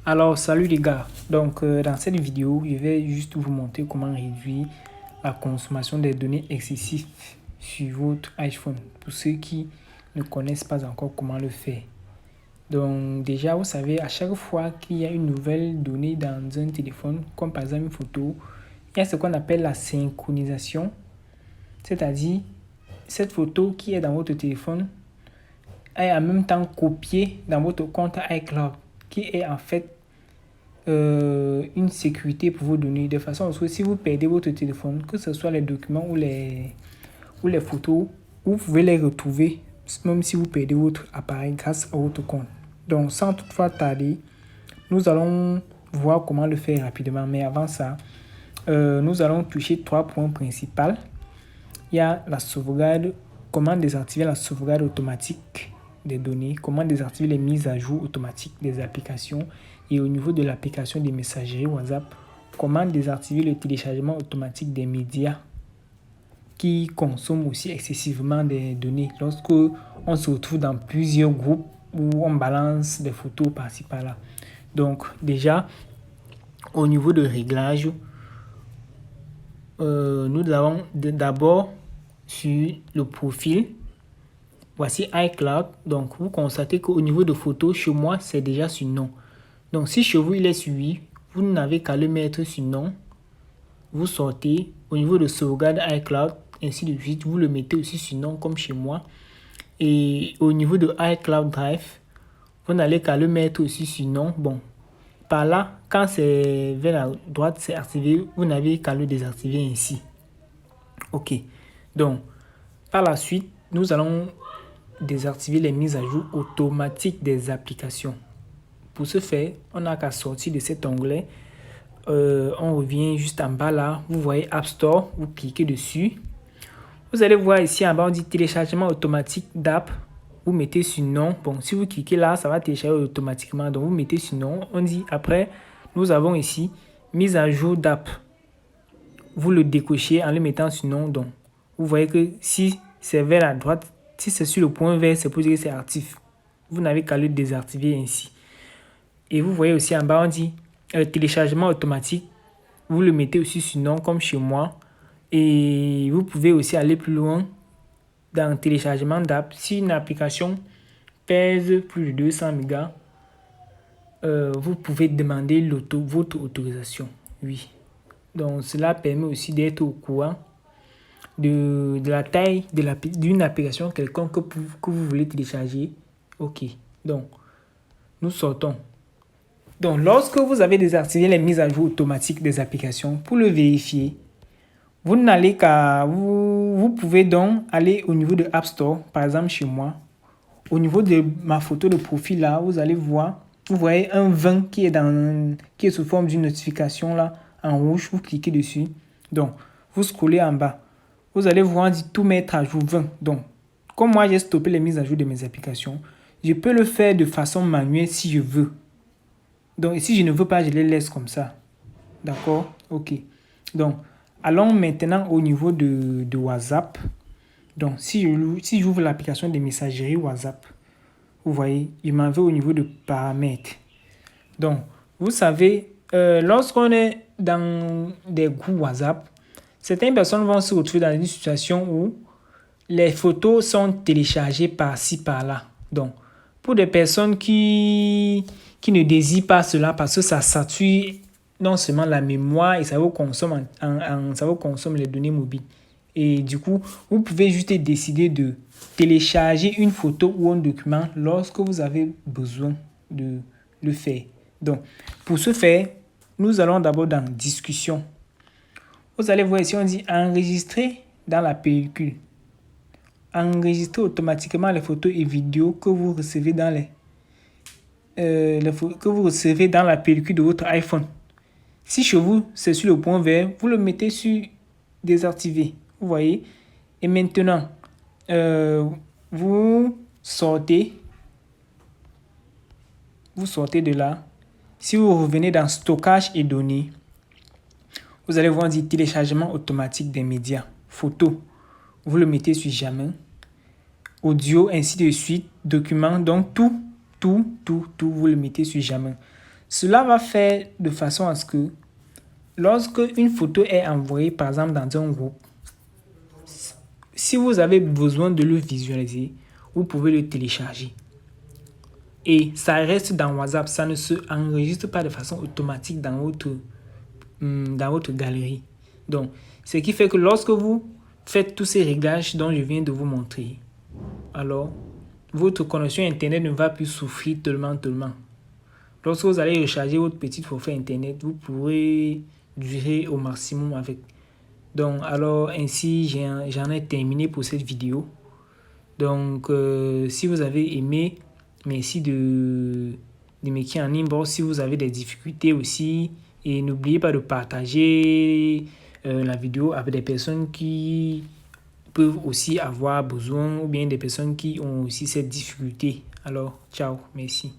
Alors, salut les gars. Donc, dans cette vidéo, je vais juste vous montrer comment réduire la consommation des données excessives sur votre iPhone. Pour ceux qui ne connaissent pas encore comment le faire. Donc, déjà, vous savez, à chaque fois qu'il y a une nouvelle donnée dans un téléphone, comme par exemple une photo, il y a ce qu'on appelle la synchronisation. C'est-à-dire, cette photo qui est dans votre téléphone est en même temps copiée dans votre compte iCloud, qui est en fait une sécurité pour vos données, de façon à ce que si vous perdez votre téléphone, que ce soit les documents ou les photos, vous pouvez les retrouver même si vous perdez votre appareil grâce à votre compte. Donc, sans toutefois tarder, nous allons voir comment le faire rapidement. Mais avant ça, nous allons toucher 3 points principaux. Il y a la sauvegarde, comment désactiver la sauvegarde automatique des données, comment désactiver les mises à jour automatiques des applications, et au niveau de l'application des messageries WhatsApp, comment désactiver le téléchargement automatique des médias qui consomment aussi excessivement des données lorsque on se retrouve dans plusieurs groupes où on balance des photos par-ci par-là. Donc déjà, au niveau de réglage, nous avons d'abord sur le profil, voici iCloud. Donc vous constatez qu'au niveau de photos, chez moi, c'est déjà sur non. Donc si chez vous il est sur oui, vous n'avez qu'à le mettre sur non. Vous sortez au niveau de sauvegarde iCloud, ainsi de suite, vous le mettez aussi sur non comme chez moi. Et au niveau de iCloud Drive, vous n'allez qu'à le mettre aussi sur non. Bon, par là, quand c'est vers la droite, c'est activé, vous n'avez qu'à le désactiver ainsi. Ok, donc par la suite, nous allons désactiver les mises à jour automatiques des applications. Pour ce faire, on n'a qu'à sortir de cet onglet. On revient juste en bas là. Vous voyez App Store. Vous cliquez dessus. Vous allez voir ici en bas, on dit téléchargement automatique d'app. Vous mettez sur non. Bon, si vous cliquez là, ça va télécharger automatiquement. Donc, vous mettez sur non. On dit après, nous avons ici mise à jour d'app. Vous le décochez en le mettant sur non. Donc, vous voyez que si c'est vers la droite, si c'est sur le point vert, c'est pour dire que c'est actif. Vous n'avez qu'à le désactiver ainsi. Et vous voyez aussi en bas, on dit téléchargement automatique. Vous le mettez aussi sur non comme chez moi. Et vous pouvez aussi aller plus loin dans téléchargement d'app. Si une application pèse plus de 200 mégas, vous pouvez demander votre autorisation. Oui. Donc cela permet aussi d'être au courant de la taille d'une application quelconque que vous voulez télécharger. Ok. Donc, nous sortons. Donc, lorsque vous avez désactivé les mises à jour automatiques des applications, pour le vérifier, vous n'allez qu'à... Vous pouvez donc aller au niveau de App Store, par exemple chez moi. Au niveau de ma photo de profil là, vous allez voir, vous voyez un 20 qui est sous forme d'une notification là, en rouge. Vous cliquez dessus. Donc, vous scrollez en bas. Vous allez voir, dit tout mettre à jour 20. Donc, comme moi j'ai stoppé les mises à jour de mes applications, je peux le faire de façon manuelle si je veux. Donc, si je ne veux pas, je les laisse comme ça. D'accord? Ok. Donc, allons maintenant au niveau de WhatsApp. Donc, si j'ouvre l'application de messagerie WhatsApp, vous voyez, il m'en va au niveau de paramètres. Donc, vous savez, lorsqu'on est dans des groupes WhatsApp, certaines personnes vont se retrouver dans une situation où les photos sont téléchargées par-ci, par-là. Donc, pour des personnes qui ne désirent pas cela parce que ça sature non seulement la mémoire et ça vous consomme, ça vous consomme les données mobiles. Et du coup, vous pouvez juste décider de télécharger une photo ou un document lorsque vous avez besoin de le faire. Donc, pour ce faire, nous allons d'abord dans discussion. Vous allez voir ici, on dit enregistrer dans la pellicule. Enregistrer automatiquement les photos et vidéos que vous recevez dans la pellicule de votre iPhone. Si chez vous, c'est sur le point vert, vous le mettez sur désactiver. Vous voyez? Et maintenant, vous sortez de là. Si vous revenez dans stockage et données, vous allez voir dire téléchargement automatique des médias. Photos, vous le mettez sur jamais. Audio, ainsi de suite. Documents, donc tout, vous le mettez sur jamais. Cela va faire de façon à ce que lorsque une photo est envoyée par exemple dans un groupe, si vous avez besoin de le visualiser, vous pouvez le télécharger. Et ça reste dans WhatsApp, ça ne se enregistre pas de façon automatique dans votre galerie. Donc, ce qui fait que lorsque vous faites tous ces réglages dont je viens de vous montrer, alors votre connexion Internet ne va plus souffrir tellement. Lorsque vous allez recharger votre petite forfait Internet, vous pourrez durer au maximum avec. Donc, alors ainsi, j'en ai terminé pour cette vidéo. Donc, si vous avez aimé, merci de m'écrire en inbox si vous avez des difficultés aussi. Et n'oubliez pas de partager la vidéo avec des personnes qui peuvent aussi avoir besoin ou bien des personnes qui ont aussi cette difficulté. Alors, ciao, merci.